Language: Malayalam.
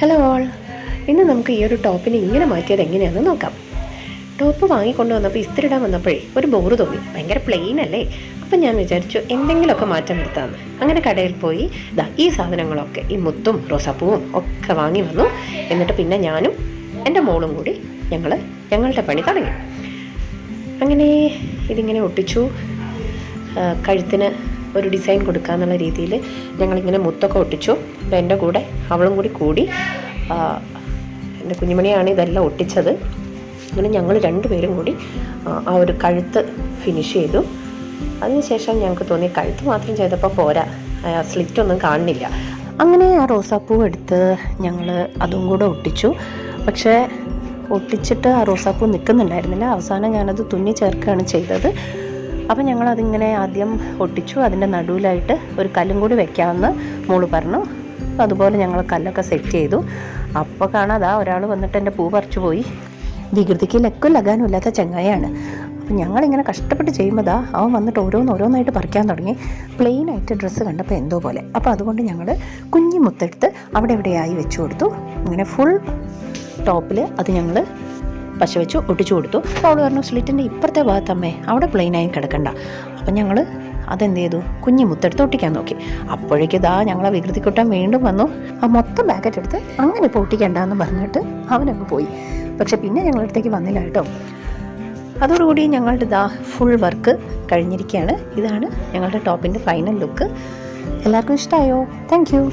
ഹലോ ഓൾ, ഇന്ന് നമുക്ക് ഈ ഒരു ടോപ്പിനെ ഇങ്ങനെ മാറ്റിയത് എങ്ങനെയാണെന്ന് നോക്കാം. ടോപ്പ് വാങ്ങിക്കൊണ്ട് വന്നപ്പോൾ ഇസ്തിരിടാൻ വന്നപ്പോഴേ ഒരു ബോറ് തോന്നി. ഭയങ്കര പ്ലെയിൻ അല്ലേ. അപ്പം ഞാൻ വിചാരിച്ചു എന്തെങ്കിലുമൊക്കെ മാറ്റം വരുത്താമെന്ന്. അങ്ങനെ കടയിൽ പോയി ഈ സാധനങ്ങളൊക്കെ, ഈ മുത്തും റോസാപ്പൂവും ഒക്കെ വാങ്ങി വന്നു. എന്നിട്ട് പിന്നെ ഞാനും എൻ്റെ മോളും കൂടി ഞങ്ങളുടെ പണി തുടങ്ങി. അങ്ങനെ ഇതിങ്ങനെ ഒട്ടിച്ചു. കഴുത്തിന് ഒരു ഡിസൈൻ കൊടുക്കാന്നുള്ള രീതിയിൽ ഞങ്ങളിങ്ങനെ മുത്തൊക്കെ ഒട്ടിച്ചു. അപ്പോൾ എൻ്റെ കൂടെ അവളും കൂടി എൻ്റെ കുഞ്ഞുമണിയാണ് ഇതെല്ലാം ഒട്ടിച്ചത്. അങ്ങനെ ഞങ്ങൾ രണ്ടുപേരും കൂടി ആ ഒരു കഴുത്ത് ഫിനിഷ് ചെയ്തു. അതിനുശേഷം ഞങ്ങൾക്ക് തോന്നി കഴുത്ത് മാത്രം ചെയ്തപ്പോൾ പോരാ, സ്ലിറ്റൊന്നും കാണുന്നില്ല. അങ്ങനെ ആ റോസാപ്പൂ എടുത്ത് ഞങ്ങൾ അതും കൂടെ ഒട്ടിച്ചു. പക്ഷേ ഒട്ടിച്ചിട്ട് ആ റോസാപ്പൂ നിൽക്കുന്നുണ്ടായിരുന്നില്ല. അവസാനം ഞാനത് തുന്നി ചേർക്കുകയാണ് ചെയ്തത്. അപ്പം ഞങ്ങളതിങ്ങനെ ആദ്യം ഒട്ടിച്ചു. അതിൻ്റെ നടുവിലായിട്ട് ഒരു കല്ലും കൂടി വെക്കാമെന്ന് മോള് പറഞ്ഞു. അതുപോലെ ഞങ്ങൾ കല്ലൊക്കെ സെറ്റ് ചെയ്തു. അപ്പോൾ കാണാതെ ഒരാൾ വന്നിട്ട് എൻ്റെ പൂ പറിച്ചു പോയി. വികൃതിക്ക് ലക്കും ലഗാനും ഇല്ലാത്ത ചങ്ങായാണ്. അപ്പം ഞങ്ങളിങ്ങനെ കഷ്ടപ്പെട്ട് ചെയ്യുമ്പോൾ അവൻ വന്നിട്ട് ഓരോന്നായിട്ട് പറിക്കാൻ തുടങ്ങി. പ്ലെയിനായിട്ട് ഡ്രസ്സ് കണ്ടപ്പോൾ എന്തോ പോലെ. അപ്പോൾ അതുകൊണ്ട് ഞങ്ങൾ കുഞ്ഞി മുത്തെടുത്ത് അവിടെ എവിടെയായി വെച്ചു കൊടുത്തു. ഇങ്ങനെ ഫുൾ ടോപ്പിൽ അത് ഞങ്ങൾ പശ വെച്ച് ഒട്ടിച്ചു കൊടുത്തു. അപ്പോൾ അവൾ പറഞ്ഞു, സ്ലിറ്റിൻ്റെ ഇപ്പുറത്തെ ഭാഗത്തമ്മേ അവിടെ പ്ലെയിനായി കിടക്കണ്ട. അപ്പം ഞങ്ങൾ അതെന്ത് ചെയ്തു, കുഞ്ഞി മുത്തെടുത്ത് ഒട്ടിക്കാൻ നോക്കി. അപ്പോഴേക്ക് ഞങ്ങളെ വികൃതിക്കുട്ടൻ വീണ്ടും വന്നു. ആ മൊത്തം പാക്കറ്റ് എടുത്ത് അങ്ങനെ ഇപ്പോൾ ഒട്ടിക്കണ്ടെന്ന് പറഞ്ഞിട്ട് അവനങ്ങ് പോയി. പക്ഷെ പിന്നെ ഞങ്ങളടുത്തേക്ക് വന്നില്ല കേട്ടോ. അതോടുകൂടി ഞങ്ങളുടെ ഫുൾ വർക്ക് കഴിഞ്ഞിരിക്കുകയാണ്. ഇതാണ് ഞങ്ങളുടെ ടോപ്പിൻ്റെ ഫൈനൽ ലുക്ക്. എല്ലാവർക്കും ഇഷ്ടമായോ? Thank you.